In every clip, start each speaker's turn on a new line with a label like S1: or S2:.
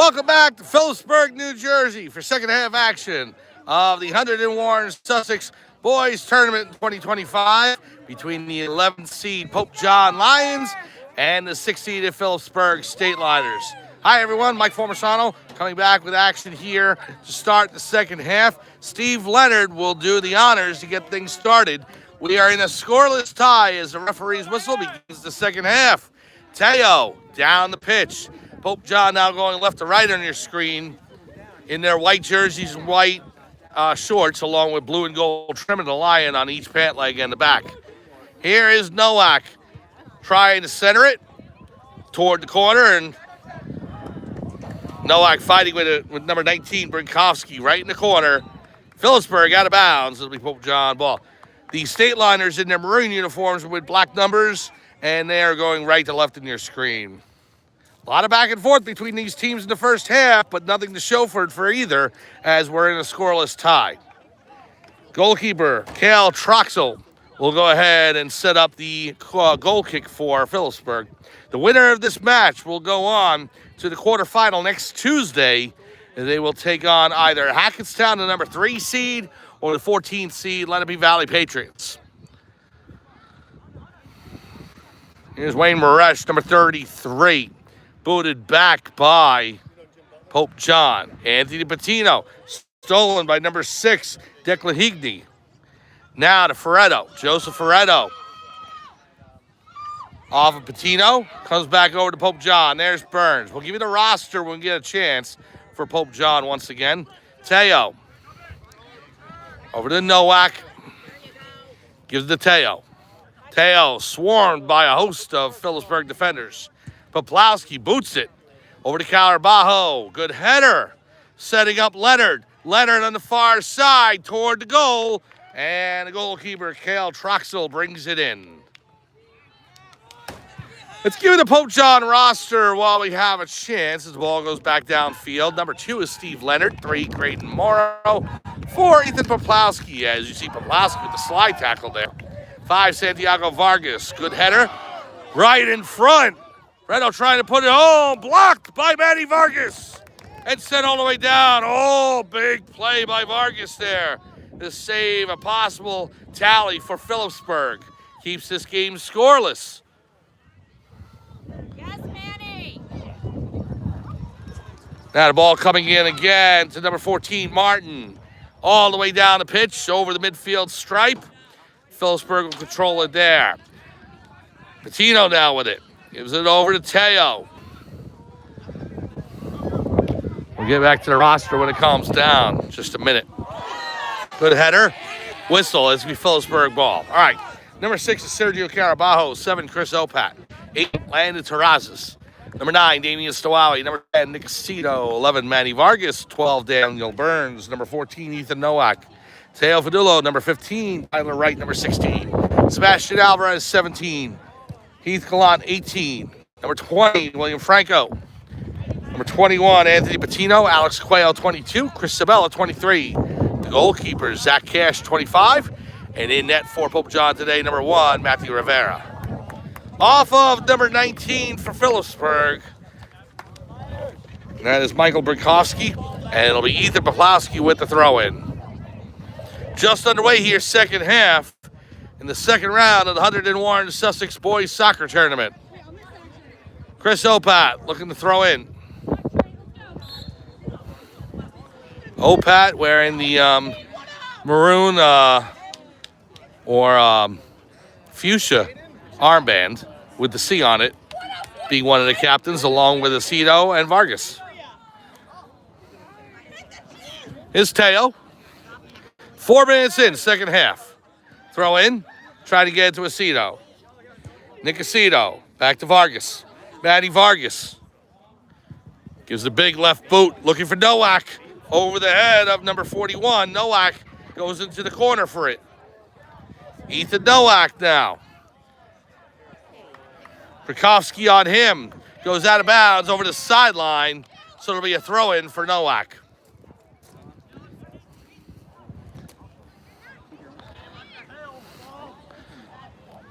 S1: Welcome back to Phillipsburg, New Jersey for second half action of the 101 Sussex Boys Tournament in 2025 between the 11th seed Pope John Lions and the 6th seeded Phillipsburg Stateliners. Hi everyone, Mike Formisano coming back with action here to start the second half. Steve Leonard will do the honors to get things started. We are in a scoreless tie as the referee's whistle begins the second half. Teo down the pitch. Pope John now going left to right on your screen in their white jerseys and white shorts along with blue and gold trim of the lion on each pant leg and the back. Here is Nowak trying to center it toward the corner, and Nowak fighting with number 19, Brinkowski, right in the corner. Phillipsburg out of bounds. It'll be Pope John ball. The Stateliners in their maroon uniforms with black numbers, and they are going right to left in your screen. A lot of back and forth between these teams in the first half, but nothing to show for it for either, as we're in a scoreless tie. Goalkeeper Cale Troxel will go ahead and set up the goal kick for Phillipsburg. The winner of this match will go on to the quarterfinal next Tuesday, and they will take on either Hackettstown, the number 3 seed, or the 14th seed, Lenape Valley Patriots. Here's Wayne Moresh, number 33. Booted back by Pope John. Anthony Patino, stolen by number 6, Declan Higney. Now to Ferretto, Joseph Ferretto. Off of Patino, comes back over to Pope John. There's Burns. We'll give you the roster when we get a chance for Pope John once again. Teo. Over to Nowak. Gives to Teo. Teo swarmed by a host of Phillipsburg defenders. Poplowski boots it over to Calabajo. Good header. Setting up Leonard. Leonard on the far side toward the goal. And the goalkeeper, Cale Troxel, brings it in. Let's give it the Pope John roster while we have a chance as the ball goes back downfield. Number 2 is Steve Leonard. 3, Graydon Morrow. 4, Ethan Poplowski. As you see, Poplowski with the slide tackle there. 5, Santiago Vargas. Good header. Right in front. Fredo trying to put it home. Blocked by Manny Vargas. And sent all the way down. Oh, big play by Vargas there to save a possible tally for Phillipsburg. Keeps this game scoreless.
S2: Yes, Manny.
S1: Now the ball coming in again to number 14, Martin. All the way down the pitch, over the midfield stripe. Phillipsburg will control it there. Patino now with it. Gives it over to Teo. We'll get back to the roster when it calms down. Just a minute. Good header. Whistle as we Phillipsburg ball. All right. Number 6 is Sergio Carabajo. 7, Chris Opat. 8, Landon Terrazas. Number 9, Damian Stowawi. Number 10, Nick Cito. 11, Manny Vargas. 12, Daniel Burns. Number 14, Ethan Nowak. Teo Fadullo. Number 15, Tyler Wright. Number 16, Sebastian Alvarez. 17, Heath Gallant. 18, number 20, William Franco. Number 21, Anthony Patino. Alex Quayle. 22, Chris Sabella. 23, the goalkeeper, Zach Cash. 25, and in net for Pope John today, number 1, Matthew Rivera. Off of number 19 for Phillipsburg. That is Michael Brinkowski, and it'll be Ethan Poplowski with the throw-in. Just underway here, second half, in the second round of the 101 Sussex Boys Soccer Tournament. Chris Opat looking to throw in. Opat wearing the maroon or fuchsia armband with the C on it, being one of the captains, along with Aceto and Vargas. Here's Teo. 4 minutes in, second half. Throw in, try to get it to Aceto. Nick Aceto, back to Vargas. Matty Vargas gives the big left boot, looking for Nowak. Over the head of number 41, Nowak goes into the corner for it. Ethan Nowak now. Brinkowski on him. Goes out of bounds over the sideline, so it'll be a throw-in for Nowak.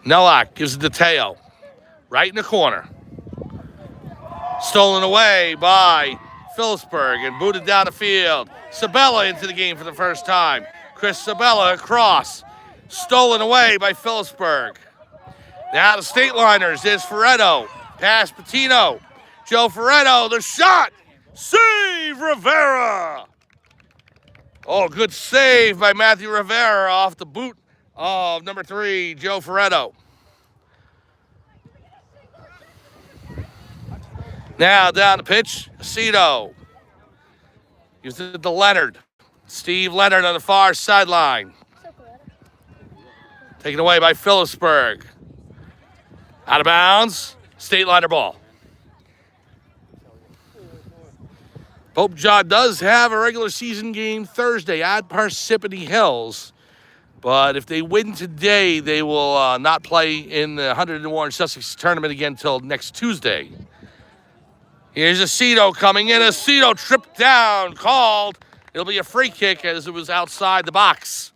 S1: Nowak gives it to Teo. Right in the corner. Stolen away by Phillipsburg and booted down the field. Sabella into the game for the first time. Chris Sabella across. Stolen away by Phillipsburg. Now the Stateliners is Ferretto. Pass Patino. Joe Ferretto, the shot. Save Rivera. Oh, good save by Matthew Rivera off the boot of number 3, Joe Ferretto. Now down the pitch, Aceto. Gives it to Leonard. Steve Leonard on the far sideline. Taken away by Phillipsburg. Out of bounds, Stateliner ball. Pope John does have a regular season game Thursday at Parsippany Hills. But if they win today, they will not play in the 101 Sussex tournament again until next Tuesday. Here's Aceto coming in. Aceto tripped down, called. It'll be a free kick as it was outside the box.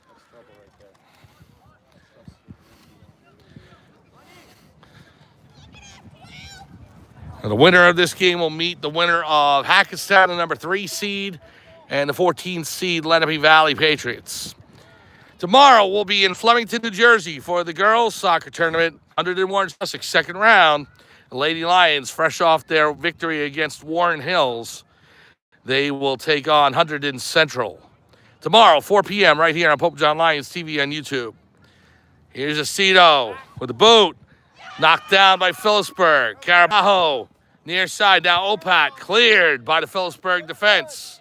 S1: And the winner of this game will meet the winner of Hackettstown, the number 3 seed, and the 14th seed Lenape Valley Patriots. Tomorrow we'll be in Flemington, New Jersey for the girls' soccer tournament, 101 Sussex, second round. The Lady Lions, fresh off their victory against Warren Hills, they will take on Hunterdon Central. Tomorrow, 4 p.m., right here on Pope John Lions TV on YouTube. Here's Aceto with the boot. Knocked down by Phillipsburg. Carabajo, near side, now Opat, cleared by the Phillipsburg defense.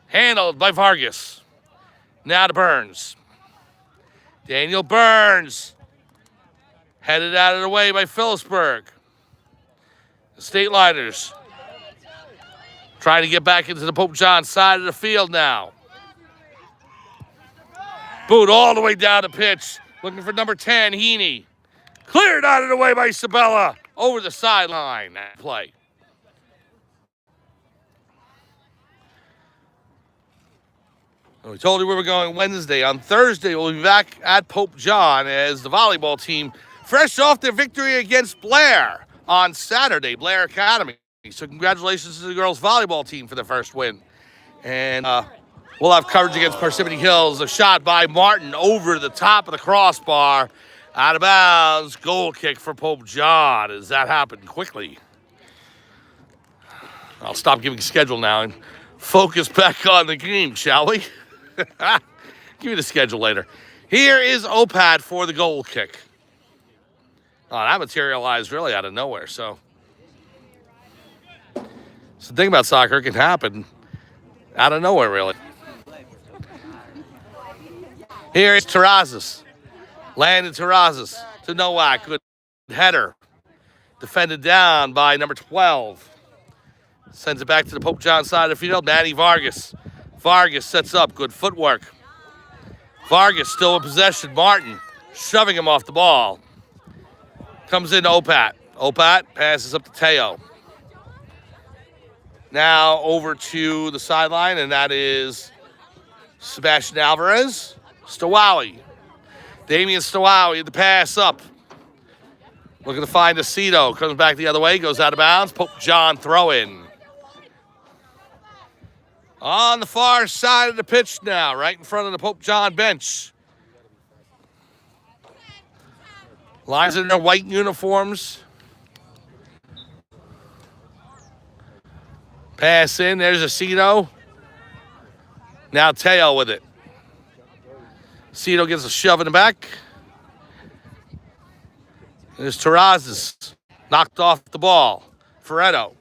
S1: Handled by Vargas. Now to Burns. Daniel Burns. Headed out of the way by Phillipsburg. The Stateliners trying to get back into the Pope John side of the field now. Boot all the way down the pitch. Looking for number 10, Heaney. Cleared out of the way by Sabella. Over the sideline. That play. We told you we were going Wednesday. On Thursday, we'll be back at Pope John as the volleyball team, fresh off their victory against Blair on Saturday, Blair Academy. So congratulations to the girls' volleyball team for the first win. And we'll have coverage against Parsippany Hills. A shot by Martin over the top of the crossbar. Out of bounds, goal kick for Pope John as that happened quickly. I'll stop giving schedule now and focus back on the game, shall we? Give me the schedule later. Here is Opat for the goal kick. Oh, that materialized really out of nowhere. So the thing about soccer, it can happen out of nowhere, really. Here is Terrazas. Landon Terrazas to Nowak. Good header. Defended down by number 12. Sends it back to the Pope John side of the field. Manny Vargas. Vargas sets up. Good footwork. Vargas still in possession. Martin shoving him off the ball. Comes in to Opat. Opat passes up to Teo. Now over to the sideline, and that is Sebastian Alvarez. Stowawi. Damian Stowawi, the pass up. Looking to find Aceto. Comes back the other way, goes out of bounds. Pope John throw in. On the far side of the pitch now, right in front of the Pope John bench. Lines in their white uniforms. Pass in, there's Aceto. Now Teo with it. Aceto gets a shove in the back. There's Terrazas. Knocked off the ball. Ferretto.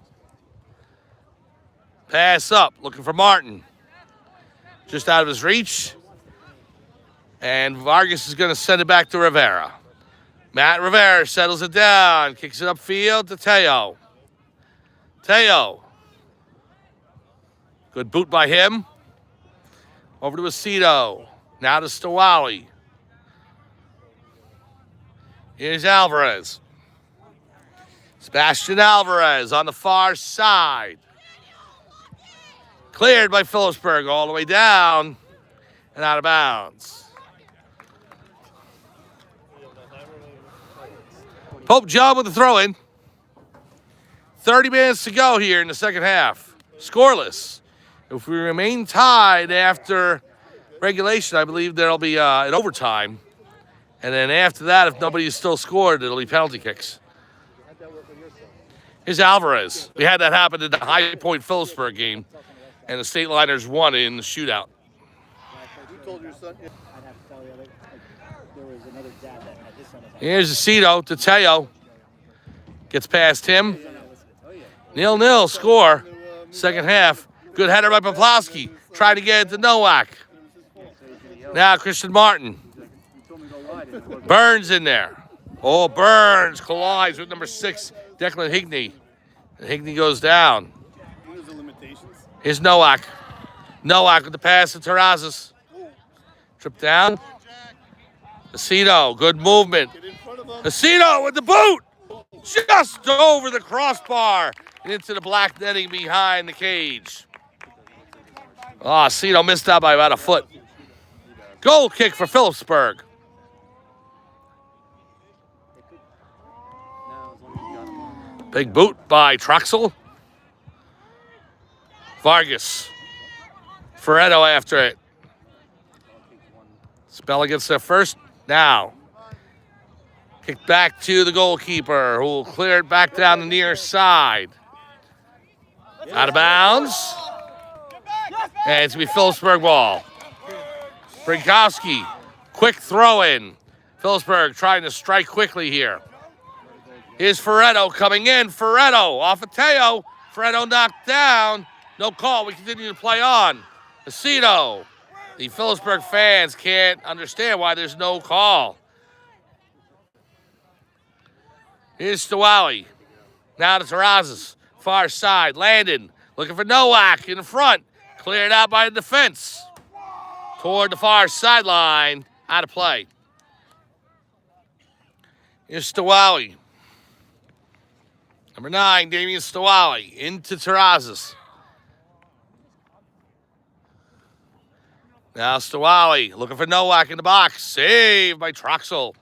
S1: Pass up, looking for Martin. Just out of his reach. And Vargas is going to send it back to Rivera. Matt Rivera settles it down. Kicks it upfield to Teo. Teo. Good boot by him. Over to Aceto. Now to Stowawi. Here's Alvarez. Sebastian Alvarez on the far side. Cleared by Phillipsburg all the way down and out of bounds. Pope John with the throw-in. 30 minutes to go here in the second half. scoreless. If we remain tied after regulation, I believe there'll be an overtime. And then after that, if nobody's still scored, it'll be penalty kicks. Here's Alvarez. We had that happen in the High Point Phillipsburg game, and the Stateliners won in the shootout. Here's Aceto to Teo. Gets past him. 0-0 score. Second half. Good header by Poplowski. Trying to get it to Nowak. Now Christian Martin. Burns in there. Oh, Burns collides with number 6, Declan Higney. And Higney goes down. Here's Nowak. Nowak with the pass to Terrazas. Trip down. Aceto, good movement. Aceto with the boot. Just over the crossbar and into the black netting behind the cage. Oh, Aceto missed out by about a foot. Goal kick for Phillipsburg. Big boot by Troxel. Vargas. Ferretto after it. Spella gets there first. Now. Kick back to the goalkeeper, who will clear it back down the near side. Out of bounds. And it's going to be Phillipsburg ball. Brinkowski, quick throw in. Phillipsburg trying to strike quickly here. Here's Ferretto coming in. Ferretto off of Teo. Ferretto knocked down. No call. We continue to play on. Aceto. The Phillipsburg fans can't understand why there's no call. Here's Stawali. Now to Terrazas. Far side. Landon looking for Nowak in the front. Cleared out by the defense. Toward the far sideline. Out of play. Here's Stawali. Number 9, Damian Stawali. Into Terrazas. Now Stawali looking for Nowak in the box. Saved by Troxel.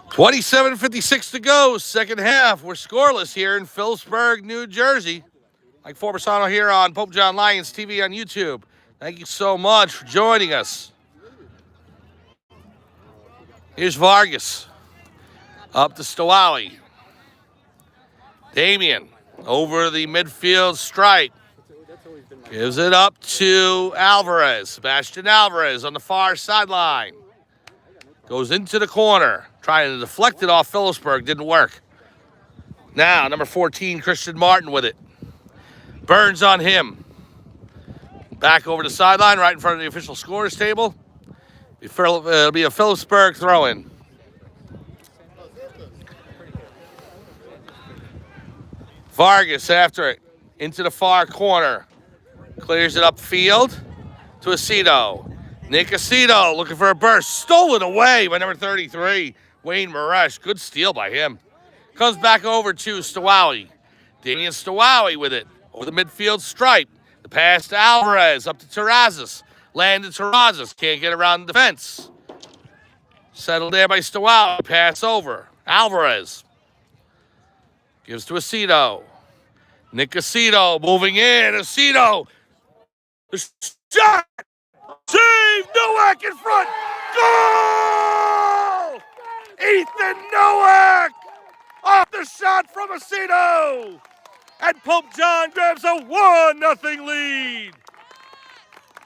S1: 27:56 to go. Second half. We're scoreless here in Phillipsburg, New Jersey. Mike Forbesano here on Pope John Lions TV on YouTube. Thank you so much for joining us. Here's Vargas. Up to Stawali. Damian over the midfield stripe. Gives it up to Alvarez. Sebastian Alvarez on the far sideline. Goes into the corner. Trying to deflect it off Phillipsburg. Didn't work. Now, number 14, Christian Martin with it. Burns on him. Back over the sideline, right in front of the official scorers table. It'll be a Phillipsburg throw-in. Vargas after it. Into the far corner. Clears it upfield to Aceto. Nick Aceto looking for a burst. Stolen away by number 33, Wayne Maresh. Good steal by him. Comes back over to Stawali. Damian Stawali with it. Over the midfield stripe. The pass to Alvarez. Up to Terrazas. Landed Terrazas. Can't get around the defense. Settled there by Stawali. Pass over. Alvarez. Gives to Aceto. Nick Aceto moving in. Aceto. The shot. Save. Nowak in front. Goal! Ethan Nowak off the shot from Aceto. And Pope John grabs a 1-0 lead.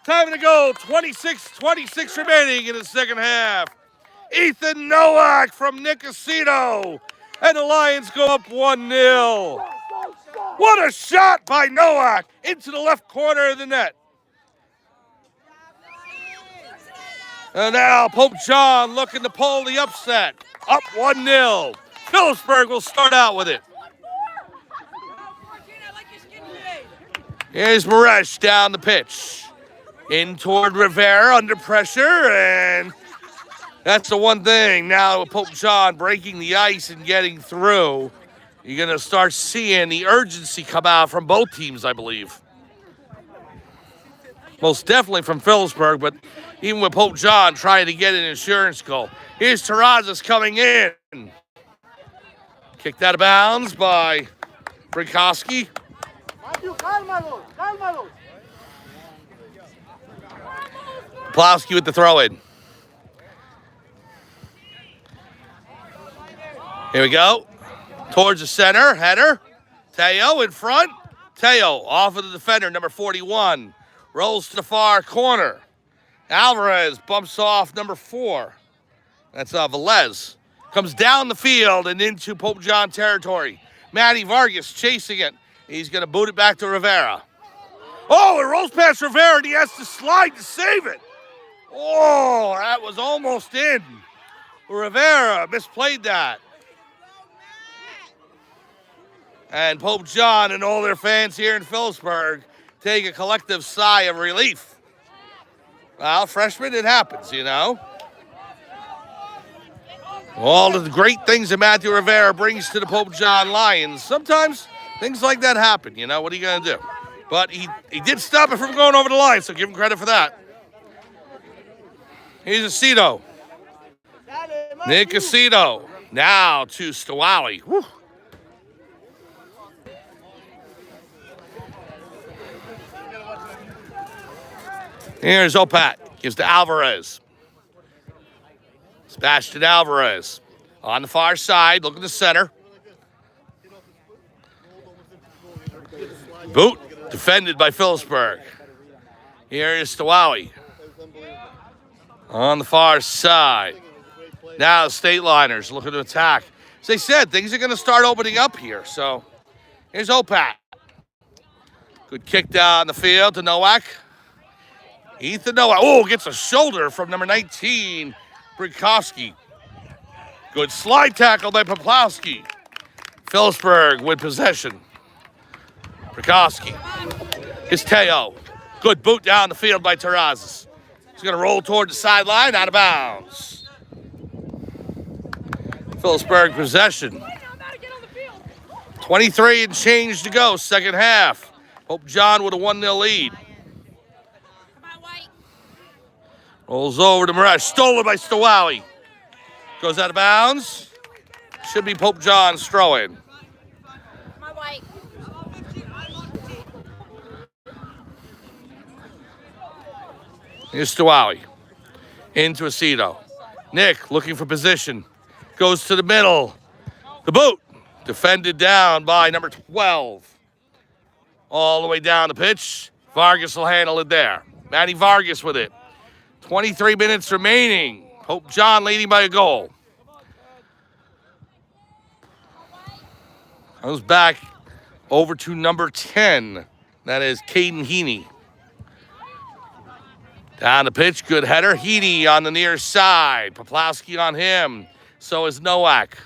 S1: Time to go. 26 remaining in the second half. Ethan Nowak from Nick Aceto. And the Lions go up 1-0. What a shot by Nowak into the left corner of the net. And now Pope John looking to pull the upset. Up 1-0. Phillipsburg will start out with it. Here's Maresh down the pitch. In toward Rivera under pressure. And that's the one thing. Now with Pope John breaking the ice and getting through, you're going to start seeing the urgency come out from both teams, I believe. Most definitely from Phillipsburg, but even with Pope John trying to get an insurance goal. Here's Terrazas coming in. Kicked out of bounds by Brikowski. Plowski with the throw-in. Here we go. Towards the center. Header. Teo in front. Teo off of the defender, number 41. Rolls to the far corner. Alvarez bumps off number 4. That's Velez. Comes down the field and into Pope John territory. Matty Vargas chasing it. He's going to boot it back to Rivera. Oh, it rolls past Rivera and he has to slide to save it. Oh, that was almost in. Rivera misplayed that. And Pope John and all their fans here in Phillipsburg take a collective sigh of relief. Well, freshmen, it happens, you know. All of the great things that Matthew Rivera brings to the Pope John Lions, sometimes things like that happen, you know. What are you going to do? But he did stop it from going over the line, so give him credit for that. Here's Aceto. Nick Aceto. Now to Stawali. Woo. Here's Opat. Gives to Alvarez. Sebastian Alvarez. On the far side. Look at the center. Boot. Defended by Phillipsburg. Here is Stawali. On the far side. Now the Stateliners looking to attack. As they said, things are going to start opening up here. So here's Opat. Good kick down the field to Nowak. Ethan Nowak. Oh, gets a shoulder from number 19, Brikowski. Good slide tackle by Poplowski. Phillipsburg with possession. Brikowski. Here's Teo. Good boot down the field by Terrazas. He's going to roll toward the sideline, out of bounds. Phillipsburg possession. 23 and change to go, second half. Pope John with a 1-0 lead. Rolls over to Morash. Stolen by Stawali. Goes out of bounds. Should be Pope John's throw-in. Here's Stawali. Into Aceto. Nick looking for position. Goes to the middle. The boot. Defended down by number 12. All the way down the pitch. Vargas will handle it there. Matty Vargas with it. 23 minutes remaining. Pope John leading by a goal. Goes back over to number 10. That is Caden Heaney. Down the pitch, good header. Heaney on the near side. Poplowski on him. So is Nowak.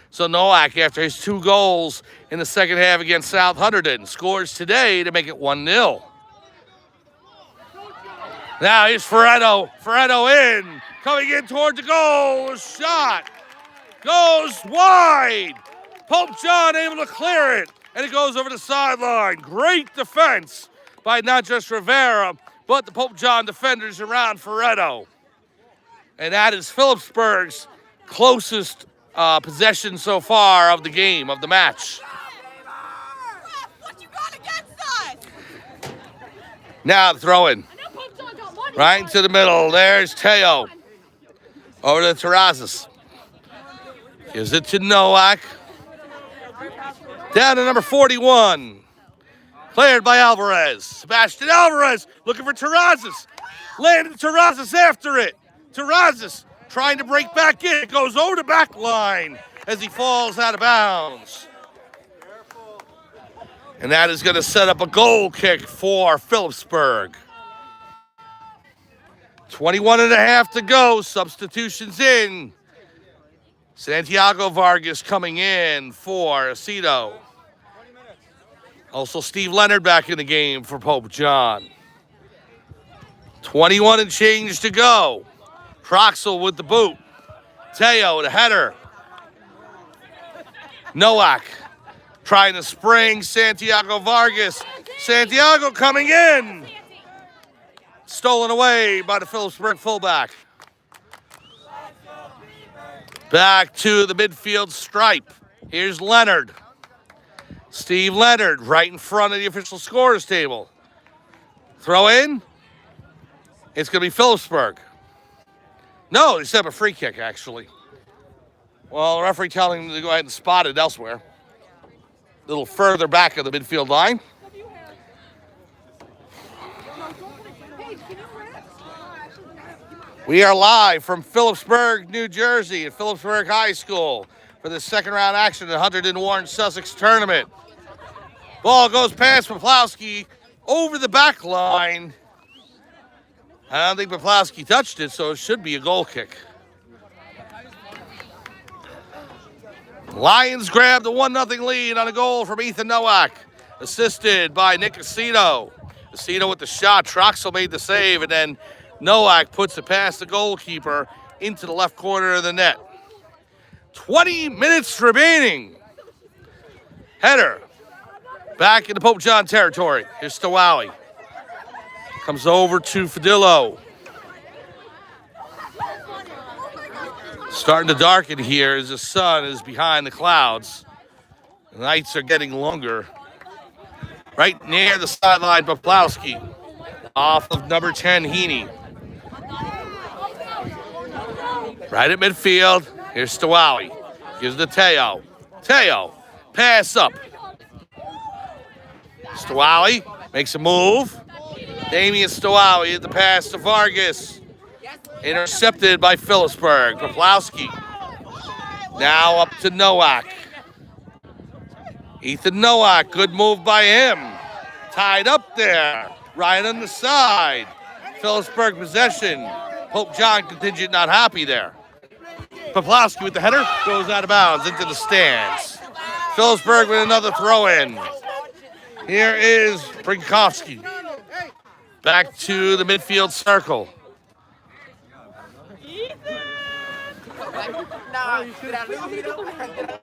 S1: So Nowak, after his 2 goals in the second half against South Hunterdon, scores today to make it 1-0. Now here's Ferretto. Ferretto in. Coming in toward the goal. A shot. Goes wide. Pope John able to clear it. And it goes over the sideline. Great defense by not just Rivera, but the Pope John defenders around Ferretto. And that is Phillipsburg's closest possession so far of the game, of the match. Now the throw-in. Right into the middle. There's Teo. Over to Terrazas. Gives it to Nowak. Down to number 41. Cleared by Alvarez. Sebastian Alvarez looking for Terrazas. Landed Terrazas after it. Terrazas trying to break back in. It goes over the back line as he falls out of bounds. And that is going to set up a goal kick for Phillipsburg. 21 and a half to go. Substitutions in. Santiago Vargas coming in for Aceto. Also Steve Leonard back in the game for Pope John. 21 and change to go. Troxel with the boot. Teo, the header. Nowak trying to spring Santiago Vargas. Santiago coming in. Stolen away by the Phillipsburg fullback. Back to the midfield stripe. Here's Leonard. Steve Leonard right in front of the official scorers table. Throw in. It's going to be Phillipsburg. No, they set up a free kick, actually. Well, the referee telling him to go ahead and spot it elsewhere. A little further back of the midfield line. We are live from Phillipsburg, New Jersey at Phillipsburg High School for the second round action of the 100 Warren Sussex tournament. Ball goes past Poplowski over the back line. I don't think Poplowski touched it, so it should be a goal kick. Lions grab the 1-0 lead on a goal from Ethan Nowak, assisted by Nick Aceto. Aceto with the shot, Troxel made the save, and then Nowak puts it past the goalkeeper into the left corner of the net. 20 minutes remaining. Header back into Pope John territory. Here's Stowowie. Comes over to Fadillo. Starting to darken here as the sun is behind the clouds. The nights are getting longer. Right near the sideline, Poplowski. Off of number 10, Heaney. Right at midfield, here's Stowowie. Gives it to Teo. Teo, pass up. Stowowie makes a move. Damian Stowowie at the pass to Vargas. Intercepted by Phillipsburg. Poplowski. Now up to Nowak. Ethan Nowak, good move by him. Tied up there, right on the side. Phillipsburg possession. Pope John contingent not happy there. Poplowski with the header, goes out of bounds into the stands. Phillipsburg with another throw-in. Here is Brinkowski. Back to the midfield circle.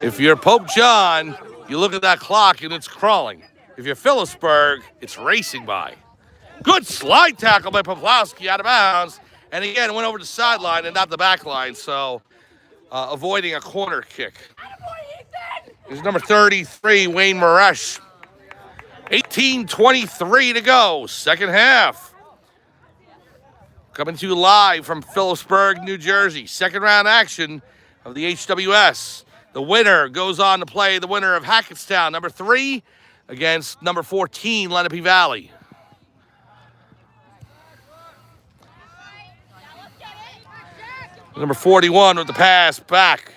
S1: If you're Pope John, you look at that clock and it's crawling. If you're Phillipsburg, it's racing by. Good slide tackle by Poplowski out of bounds. And again, went over the sideline and not the back line, so avoiding a corner kick. Here's number 33, Wayne Maresh. 18:23 to go, second half. Coming to you live from Phillipsburg, New Jersey. Second round action of the HWS. The winner goes on to play the winner of Hackettstown, number 3, against number 14, Lenape Valley. Number 41 with the pass back.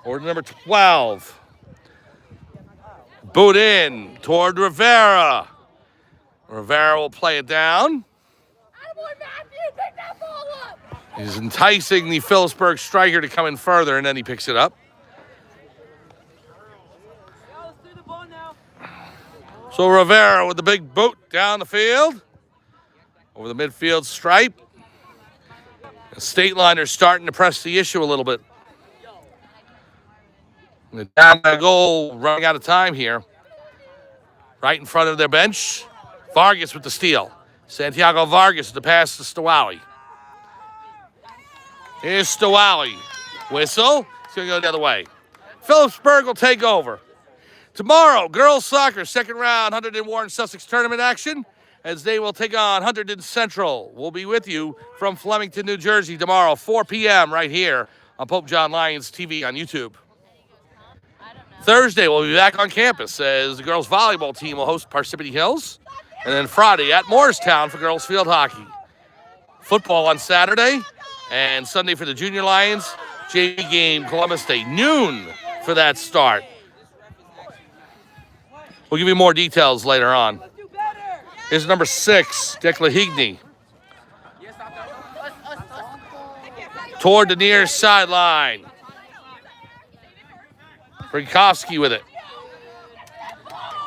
S1: Or number 12. Boot in toward Rivera. Rivera will play it down. He's enticing the Phillipsburg striker to come in further, and then he picks it up. So Rivera with the big boot down the field. Over the midfield stripe. The Stateliners starting to press the issue a little bit. And down by a goal, running out of time here. Right in front of their bench. Vargas with the steal. Santiago Vargas, the pass to Stowowie. Here's Stowowie. Whistle. It's going to go the other way. Phillipsburg will take over. Tomorrow, girls soccer, second round, 100 Warren Sussex tournament action, as they will take on 100 Central. We'll be with you from Flemington, New Jersey tomorrow, 4 p.m. right here on Pope John Lions TV on YouTube. Thursday, we'll be back on campus as the girls volleyball team will host Parsippany Hills. And then Friday at Morristown for girls field hockey. Football on Saturday and Sunday for the Junior Lions. JV game, Columbus Day, noon for that start. We'll give you more details later on. Here's number 6, Declan Higney. Toward the near sideline. Brinkowski with it.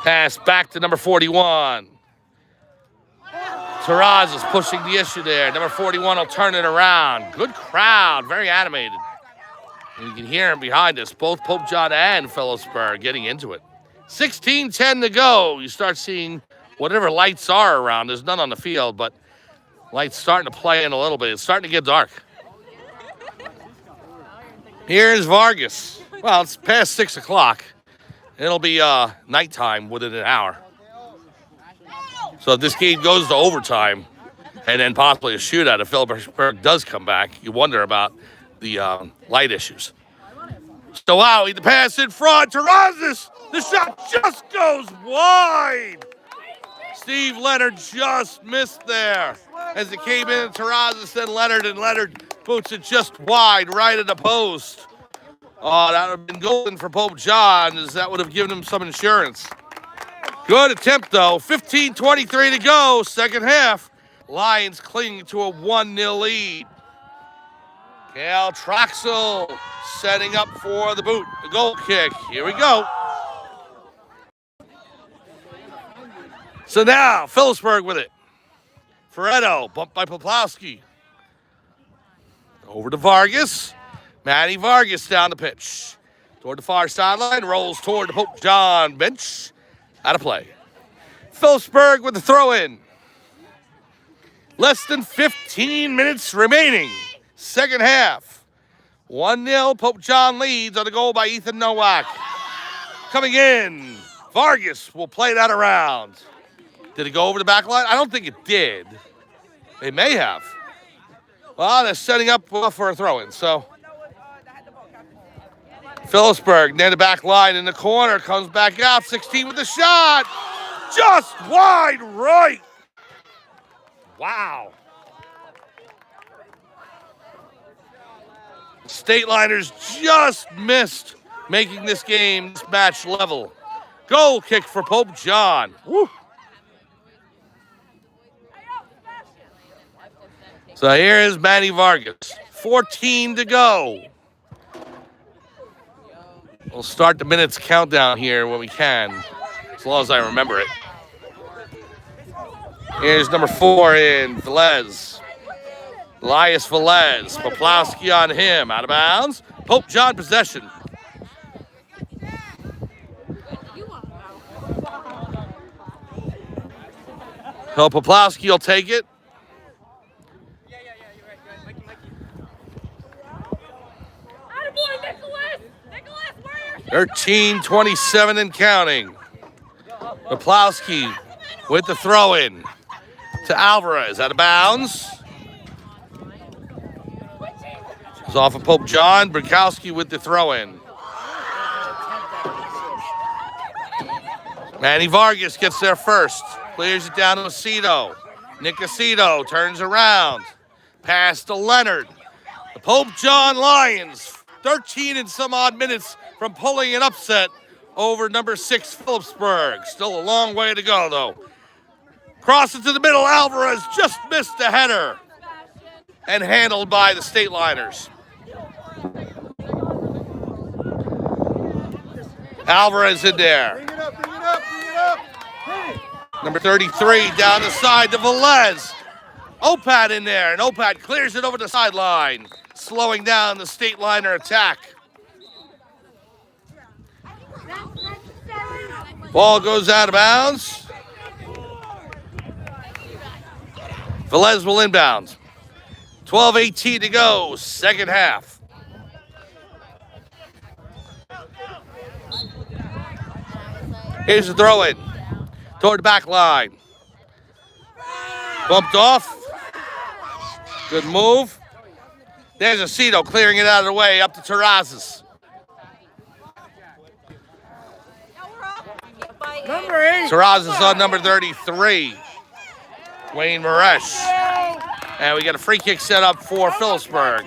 S1: Pass back to number 41. Taraz is pushing the issue there. Number 41 will turn it around. Good crowd, very animated. And you can hear them behind us, both Pope John and Phillipsburg getting into it. 16:10 to go. You start seeing whatever lights are around. There's none on the field, but lights starting to play in a little bit. It's starting to get dark. Here's Vargas. Well, it's past 6 o'clock, It'll be nighttime within an hour. So if this game goes to overtime and then possibly a shootout, if Phillipsburg does come back, you wonder about the light issues. So wow, the pass in front. Terrazas, the shot just goes wide. Steve Leonard just missed there. As it came in, Terrazas, then Leonard, and Leonard boots it just wide, right at the post. Oh, that would have been golden for Pope John, as that would have given him some insurance. Good attempt, though. 15:23 to go, second half. Lions clinging to a 1-0 lead. Cal Troxel setting up for the boot, the goal kick. Here we go. So now, Phillipsburg with it. Ferretto, bumped by Poplowski. Over to Vargas. Manny Vargas down the pitch. Toward the far sideline, rolls toward the Pope John bench. Out of play. Phillipsburg with the throw-in. Less than 15 minutes remaining. Second half. 1-0, Pope John leads on the goal by Ethan Nowak. Coming in, Vargas will play that around. Did it go over the back line? I don't think it did. It may have. Well, they're setting up for a throw-in, so. Phillipsburg near the back line in the corner, comes back out, 16 with the shot. Just wide right. Wow. Stateliners just missed making this game, this match level. Goal kick for Pope John. Woo. So here is Manny Vargas. 14 to go. We'll start the minutes countdown here when we can, as long as I remember it. Here's number 4 in, Velez. Elias Velez. Poplowski on him. Out of bounds. Pope John possession. So Poplowski will take it. 13:27 and counting. Poplowski with the throw-in to Alvarez. Out of bounds. It's off of Pope John. Brikowski with the throw-in. Manny Vargas gets there first. Clears it down to Aceto. Nick Aceto turns around. Pass to Leonard. The Pope John Lions, 13 and some odd minutes from pulling an upset over number 6 Phillipsburg. Still a long way to go, though. Cross it to the middle. Alvarez just missed the header. And handled by the Stateliners. Alvarez in there.
S2: Bring it up.
S1: Number 33 down the side to Velez. Opat in there, and Opat clears it over the sideline, slowing down the Stateliner attack. Ball goes out of bounds. Velez will inbound. 12:18 to go, second half. Here's the throw-in toward the back line. Bumped off. Good move. There's Aceto clearing it out of the way up to Terrazas.
S2: Number 8.
S1: Terrazas on number 33. Wayne Maresh. And we got a free kick set up for Phillipsburg.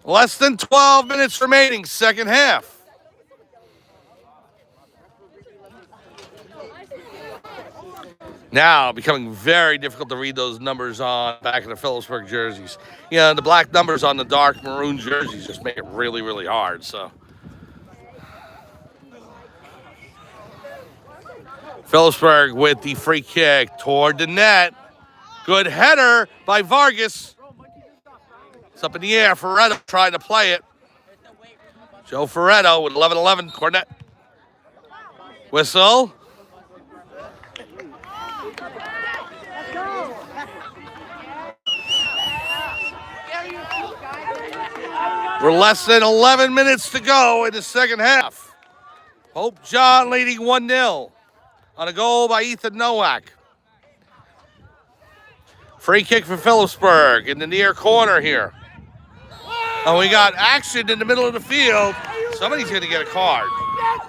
S1: Less than 12 minutes remaining, second half. Now becoming very difficult to read those numbers on back of the Phillipsburg jerseys. You know, the black numbers on the dark maroon jerseys just make it really, really hard. So Phillipsburg with the free kick toward the net. Good header by Vargas. It's up in the air. Ferretto trying to play it. Joe Ferretto with 11-11 cornet. Whistle. We're less than 11 minutes to go in the second half. Pope John leading 1-0 on a goal by Ethan Nowak. Free kick for Phillipsburg in the near corner here. And we got action in the middle of the field. Somebody's going to get a card.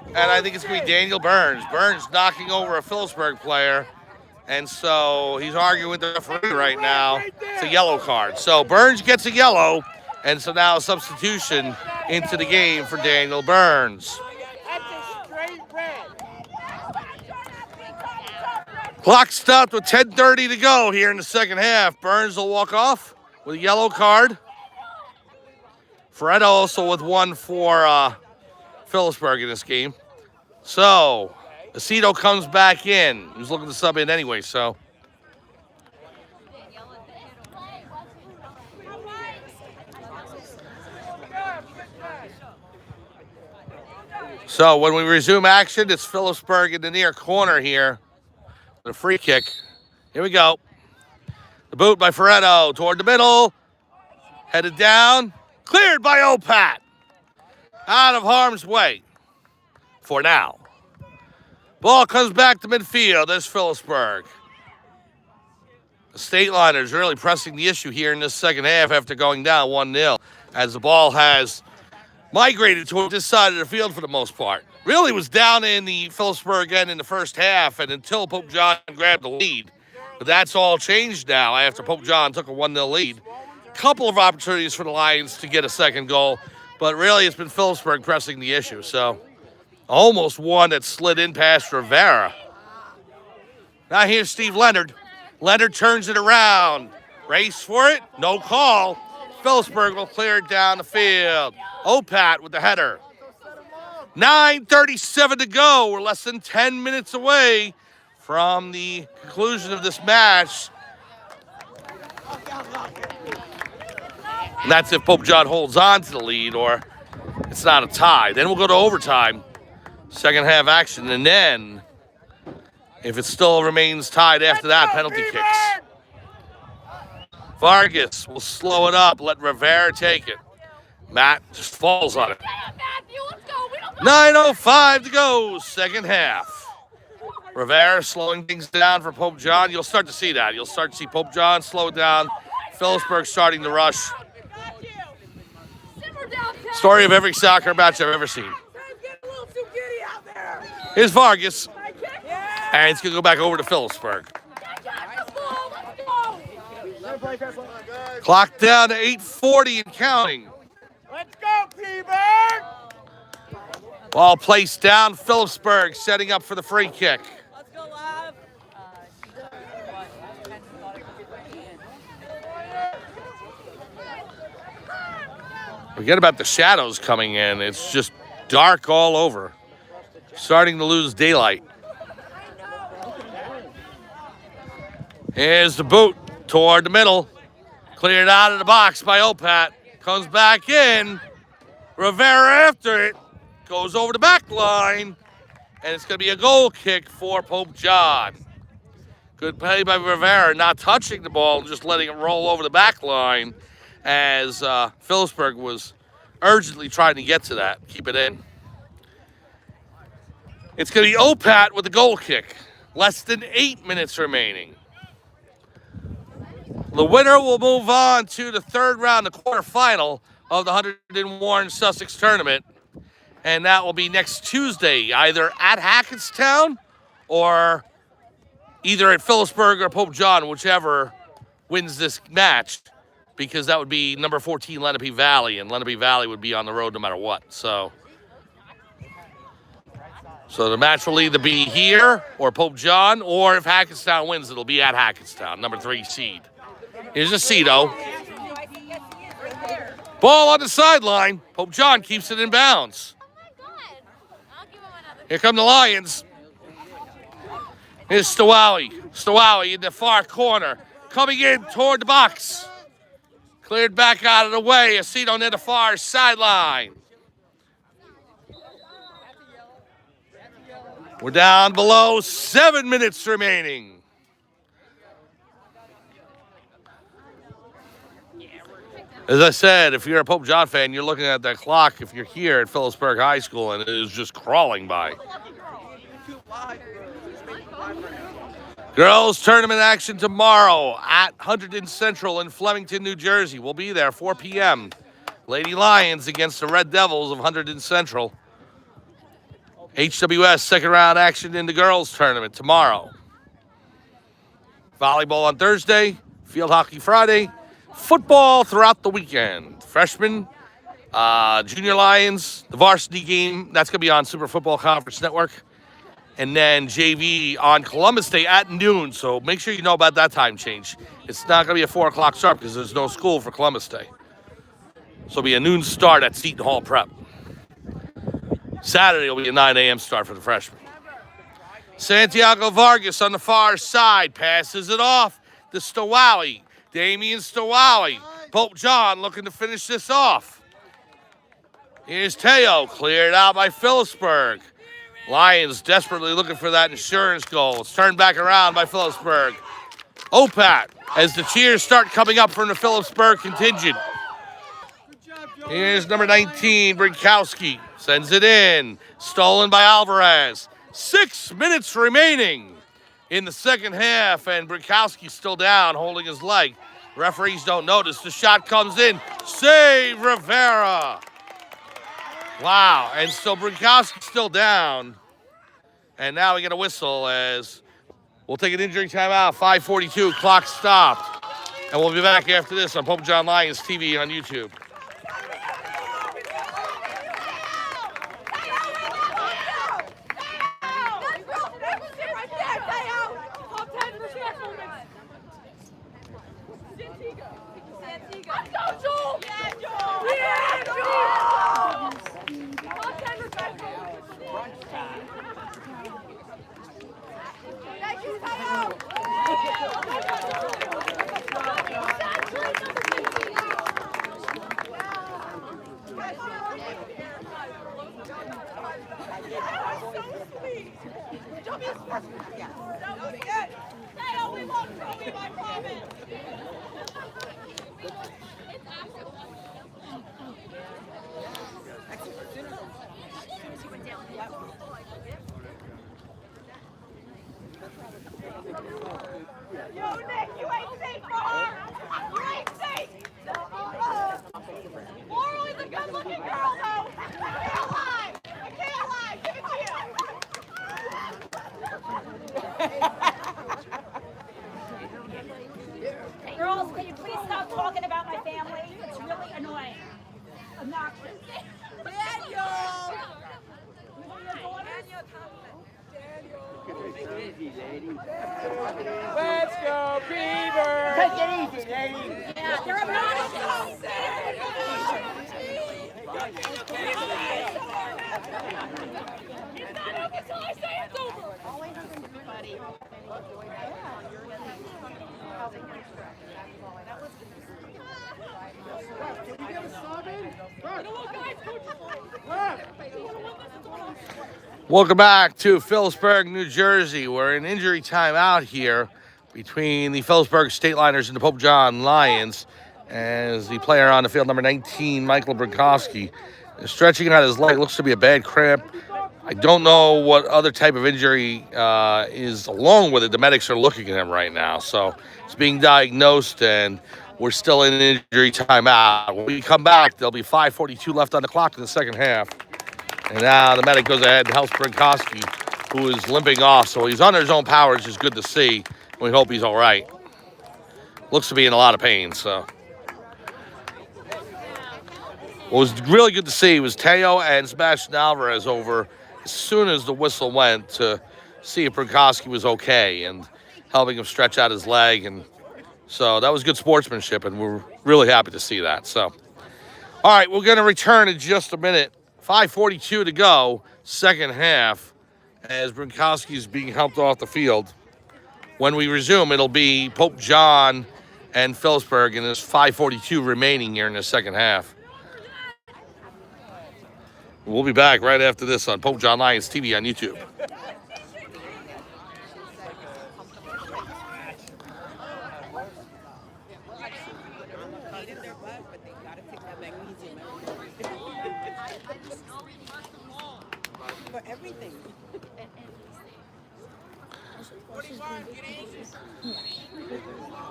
S1: And I think it's going to be Daniel Burns. Burns knocking over a Phillipsburg player. And so he's arguing with the referee right now. It's a yellow card. So Burns gets a yellow. And so now a substitution into the game for Daniel Burns. Clock stopped with 10:30 to go here in the second half. Burns will walk off with a yellow card. Fred also with one for Phillipsburg in this game. So, Aceto comes back in. He was looking to sub in anyway, so. So, when we resume action, it's Phillipsburg in the near corner here. The free kick. Here we go. The boot by Ferretto toward the middle. Headed down. Cleared by Opat. Out of harm's way. For now. Ball comes back to midfield. There's Phillipsburg. The Stateliners really pressing the issue here in this second half after going down 1-0. As the ball has migrated toward this side of the field for the most part. Really was down in the Phillipsburg end in the first half, and until Pope John grabbed the lead. But that's all changed now after Pope John took a 1-0 lead. Couple of opportunities for the Lions to get a second goal, but really it's been Phillipsburg pressing the issue. So almost one that slid in past Rivera. Now here's Steve Leonard. Leonard turns it around. Race for it. No call. Phillipsburg will clear it down the field. Opat with the header. 9:37 to go. We're less than 10 minutes away from the conclusion of this match. And that's if Pope John holds on to the lead or it's not a tie. Then we'll go to overtime. Second half action. And then, if it still remains tied after that, penalty kicks. Vargas will slow it up. Let Rivera take it. Matt just falls on it. 9:05 to go, second half. Rivera slowing things down for Pope John. You'll start to see that. You'll start to see Pope John slow it down. Phillipsburg starting to rush. Story of every soccer match I've ever seen. Here's Vargas. And it's going to go back over to Phillipsburg. Clock down to 8:40 and counting.
S2: Let's go, T-Bird!
S1: Ball placed down. Phillipsburg setting up for the free kick.
S3: Let's go live.
S1: Forget about the shadows coming in. It's just dark all over. Starting to lose daylight. Here's the boot toward the middle. Cleared out of the box by Opat. Comes back in. Rivera after it. Goes over the back line. And it's going to be a goal kick for Pope John. Good play by Rivera, not touching the ball, just letting it roll over the back line as Phillipsburg was urgently trying to get to that. Keep it in. It's going to be Opat with the goal kick. Less than 8 minutes remaining. The winner will move on to the third round, the quarterfinal of the 101 Sussex tournament. And that will be next Tuesday, either at Hackettstown or either at Phillipsburg or Pope John, whichever wins this match, because that would be number 14, Lenape Valley, and Lenape Valley would be on the road no matter what. So the match will either be here or Pope John, or if Hackettstown wins, it'll be at Hackettstown, number 3 seed. Here's Aceto. Ball on the sideline. Pope John keeps it in bounds. Here come the Lions. Here's Stowowie. Stowowie in the far corner. Coming in toward the box. Cleared back out of the way. Aceto near the far sideline. We're down below 7 minutes remaining. As I said, if you're a Pope John fan, you're looking at that clock if you're here at Phillipsburg High School, and it is just crawling by. Girls tournament action tomorrow at Hunterdon Central in Flemington, New Jersey. We'll be there 4 p.m. Lady Lions against the Red Devils of Hunterdon Central. HWS second round action in the girls tournament tomorrow. Volleyball on Thursday, field hockey Friday, football throughout the weekend. Freshmen, junior Lions, the varsity game, that's going to be on Super Football Conference Network. And then JV on Columbus Day at noon, so make sure you know about that time change. It's not going to be a 4 o'clock start because there's no school for Columbus Day. So it'll be a noon start at Seton Hall Prep. Saturday will be a 9 a.m. start for the freshmen. Santiago Vargas on the far side passes it off to Stowowie. Damian Stowowie. Pope John looking to finish this off. Here's Teo, cleared out by Phillipsburg. Lions desperately looking for that insurance goal. It's turned back around by Phillipsburg. Opat as the cheers start coming up from the Phillipsburg contingent. Here's number 19, Brinkowski. Sends it in. Stolen by Alvarez. 6 minutes remaining in the second half, and Brinkowski's still down, holding his leg. Referees don't notice. The shot comes in. Save Rivera. Wow, and so Brinkowski's still down. And now we get a whistle as we'll take an injury timeout. 5:42, clock stopped. And we'll be back after this on Pope John Lions TV on YouTube.
S3: Girls, can you please stop talking about my family? It's really annoying. Obnoxious. Daniel!
S2: Let's go, Beaver!
S4: Take it easy, lady.
S3: Yeah, they're obnoxious. It's not over until I say it's over.
S1: Welcome back to Phillipsburg, New Jersey. We're in injury timeout here between the Phillipsburg Stateliners and the Pope John Lions as the player on the field, number 19, Michael Brinkowski, is stretching out his leg. Looks to be a bad cramp. I don't know what other type of injury is along with it. The medics are looking at him right now. So it's being diagnosed, and we're still in injury timeout. When we come back, there'll be 5:42 left on the clock in the second half. And now the medic goes ahead and helps Brinkowski, who is limping off. So he's under his own power, which is good to see. We hope he's all right. Looks to be in a lot of pain, so. What was really good to see was Teo and Sebastian Alvarez over as soon as the whistle went to see if Brinkowski was okay and helping him stretch out his leg. And so that was good sportsmanship, and we're really happy to see that. So, all right, we're going to return in just a minute. 5:42 to go, second half, as Brinkowski is being helped off the field. When we resume, it'll be Pope John and Phillipsburg, and there's 5:42 remaining here in the second half. We'll be back right after this on Pope John Lions TV on YouTube.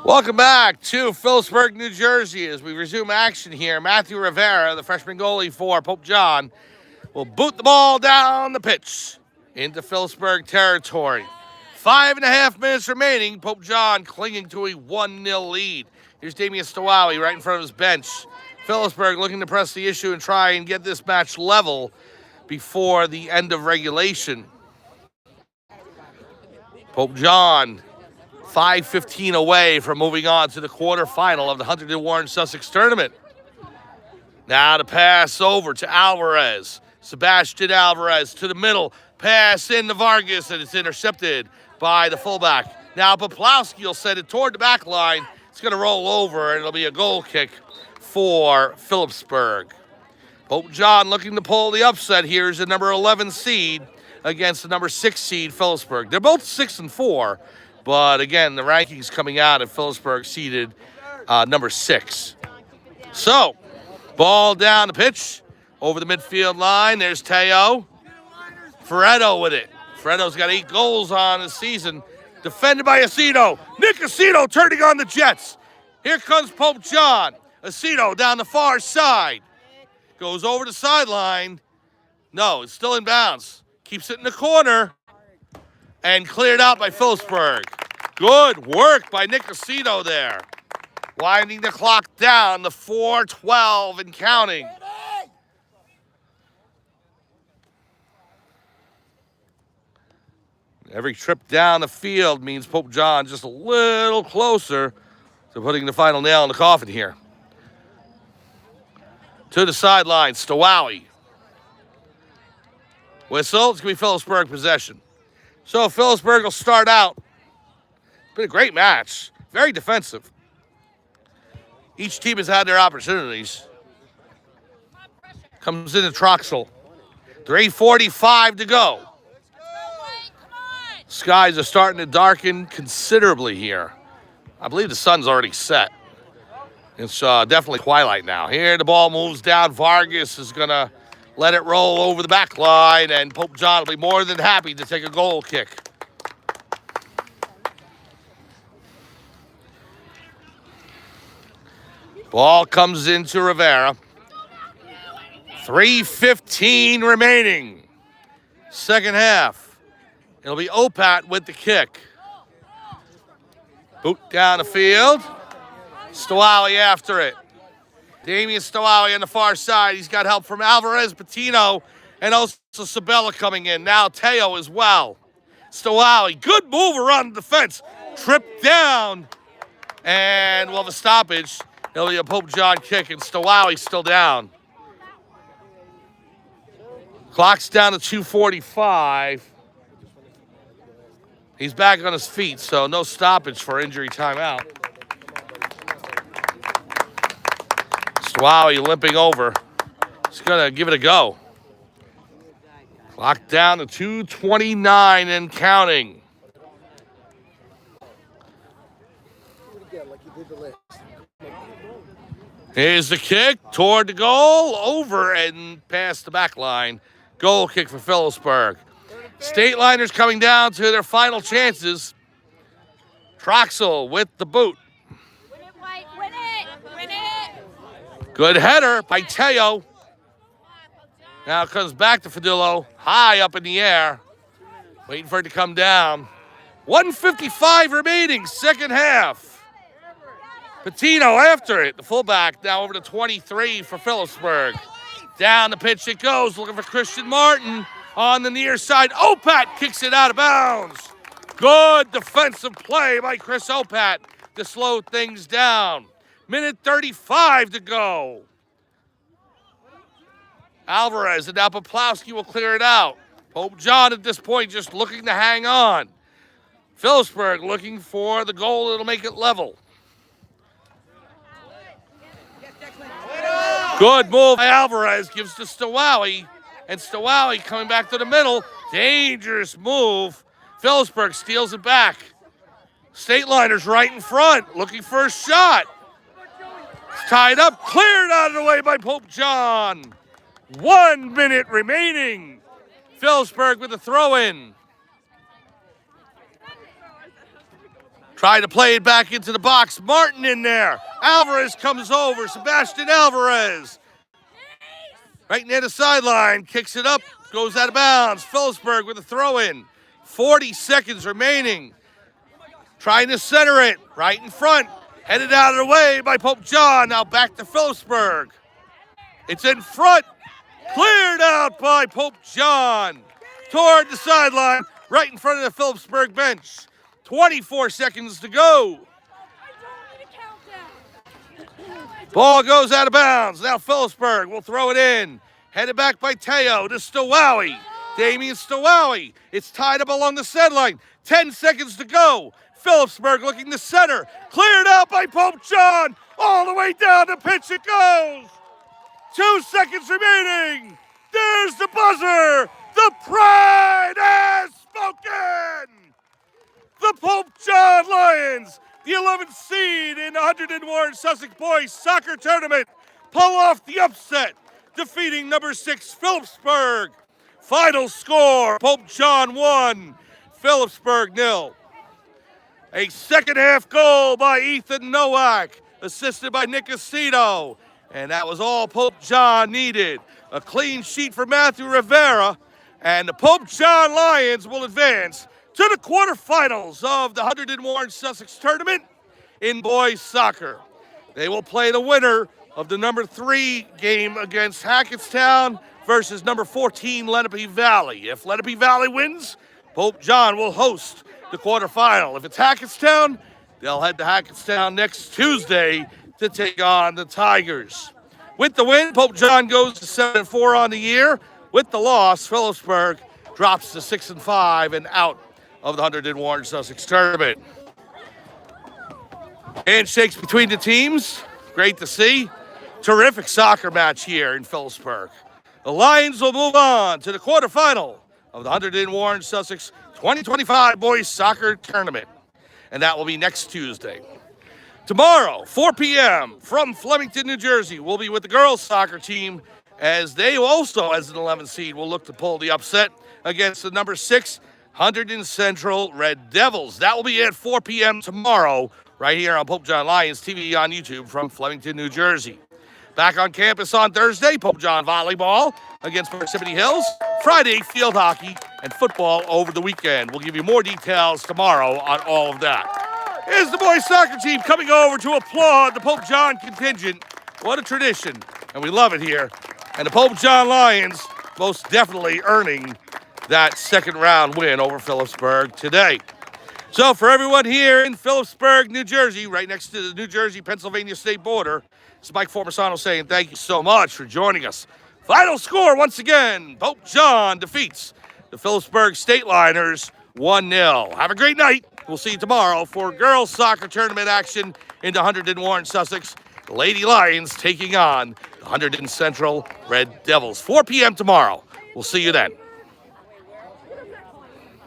S1: Welcome back to Phillipsburg, New Jersey, as we resume action here. Matthew Rivera, the freshman goalie for Pope John, will boot the ball down the pitch into Phillipsburg territory. 5.5 minutes remaining. Pope John clinging to a 1-0 lead. Here's Damian Stowawi right in front of his bench. Phillipsburg looking to press the issue and try and get this match level before the end of regulation. Pope John 5:15 away from moving on to the quarterfinal of the Huntington Warren Sussex tournament. Now to pass over to Alvarez. Sebastian Alvarez to the middle. Pass in to Vargas, and it's intercepted by the fullback. Now Poplawski will send it toward the back line. It's going to roll over, and it'll be a goal kick for Phillipsburg. Pope John looking to pull the upset here is the number 11 seed against the number 6 seed Phillipsburg. They're both 6 and 4. But again, the rankings coming out at Phillipsburg seeded number 6. So, ball down the pitch, over the midfield line. There's Teo. Ferretto with it. Ferretto's got 8 goals on the season. Defended by Aceto. Nick Aceto turning on the Jets. Here comes Pope John. Aceto down the far side. Goes over the sideline. No, it's still in bounds. Keeps it in the corner. And cleared out by Phillipsburg. Good work by Nick Aceto there. Winding the clock down to 4:12 and counting. Every trip down the field means Pope John just a little closer to putting the final nail in the coffin here. To the sideline, Stowawi. Whistle, it's going to be Phillipsburg possession. So Phillipsburg will start out. It's been a great match. Very defensive. Each team has had their opportunities. Comes into Troxel. 3:45 to go. Skies are starting to darken considerably here. I believe the sun's already set. It's definitely twilight now. Here the ball moves down. Vargas is going to let it roll over the back line, and Pope John will be more than happy to take a goal kick. Ball comes into Rivera. 3:15 remaining. Second half. It'll be Opat with the kick. Boot down the field. Stowawi after it. Damian Stowawi on the far side. He's got help from Alvarez, Patino, and also Sabella coming in. Now Teo as well. Stowawi, good move around the defense. Tripped down. And we'll have a stoppage. It'll be a Pope John kick, and Stowawi's still down. Clock's down to 2:45. He's back on his feet, so no stoppage for injury timeout. Stowawi limping over. He's going to give it a go. Clock down to 2:29 and counting. Here's the kick toward the goal, over and past the back line. Goal kick for Phillipsburg. Stateliners coming down to their final chances. Troxel with the boot.
S3: Win it, White. Win it. Win it.
S1: Good header by Teo. Now it comes back to Fadillo. High up in the air. Waiting for it to come down. 1:55 remaining, second half. Patino after it. The fullback now over to 23 for Phillipsburg. Down the pitch it goes, looking for Christian Martin on the near side. Opat kicks it out of bounds. Good defensive play by Chris Opat to slow things down. Minute 35 to go. Alvarez and now Poplawski will clear it out. Pope John at this point just looking to hang on. Phillipsburg looking for the goal that'll make it level. Good move by Alvarez, gives to Stowawi, and Stowawi coming back to the middle. Dangerous move. Phillipsburg steals it back. Stateliners right in front, looking for a shot. It's tied up, cleared out of the way by Pope John. 1 minute remaining. Phillipsburg with the throw-in. Trying to play it back into the box. Martin in there. Alvarez comes over. Sebastian Alvarez. Right near the sideline. Kicks it up. Goes out of bounds. Phillipsburg with a throw-in. 40 seconds remaining. Trying to center it. Right in front. Headed out of the way by Pope John. Now back to Phillipsburg. It's in front. Cleared out by Pope John. Toward the sideline. Right in front of the Phillipsburg bench. 24 seconds to go. Ball goes out of bounds. Now Phillipsburg will throw it in. Headed back by Teo to Stowowie. Damian Stowowie. It's tied up along the sideline. 10 seconds to go. Phillipsburg looking to center. Cleared out by Pope John. All the way down the pitch it goes. 2 seconds remaining. There's the buzzer. The pride has spoken. The Pope John Lions, the 11th seed in the 101 Sussex Boys Soccer Tournament, pull off the upset, defeating number 6 Phillipsburg. Final score, Pope John 1, Phillipsburg 0. A second half goal by Ethan Nowak, assisted by Nick Aceto. And that was all Pope John needed. A clean sheet for Matthew Rivera, and the Pope John Lions will advance to the quarterfinals of the 101 Sussex Tournament in boys soccer. They will play the winner of the number 3 game against Hackettstown versus number 14 Lenape Valley. If Lenape Valley wins, Pope John will host the quarterfinal. If it's Hackettstown, they'll head to Hackettstown next Tuesday to take on the Tigers. With the win, Pope John goes to 7-4 on the year. With the loss, Phillipsburg drops to 6-5 and out of the 101 Sussex Tournament. Handshakes between the teams. Great to see. Terrific soccer match here in Phillipsburg. The Lions will move on to the quarterfinal of the 101 Sussex 2025 Boys Soccer Tournament. And that will be next Tuesday. Tomorrow, 4 p.m. from Flemington, New Jersey, we'll be with the girls soccer team as they also, as an 11th seed, will look to pull the upset against the number 6 Hunterdon Central Red Devils. That will be at 4 p.m. tomorrow, right here on Pope John Lions TV on YouTube from Flemington, New Jersey. Back on campus on Thursday, Pope John volleyball against Parsippany Hills. Friday, field hockey and football over the weekend. We'll give you more details tomorrow on all of that. Here's the boys soccer team coming over to applaud the Pope John contingent. What a tradition, and we love it here. And the Pope John Lions most definitely earning that second round win over Phillipsburg today. So for everyone here in Phillipsburg, New Jersey, right next to the New Jersey-Pennsylvania state border, it's Mike Formisano saying thank you so much for joining us. Final score, once again, Pope John defeats the Phillipsburg Stateliners 1-0. Have a great night. We'll see you tomorrow for girls soccer tournament action in the 101 Sussex. The Lady Lions taking on the Hunterdon Central Red Devils. 4 p.m. tomorrow. We'll see you then.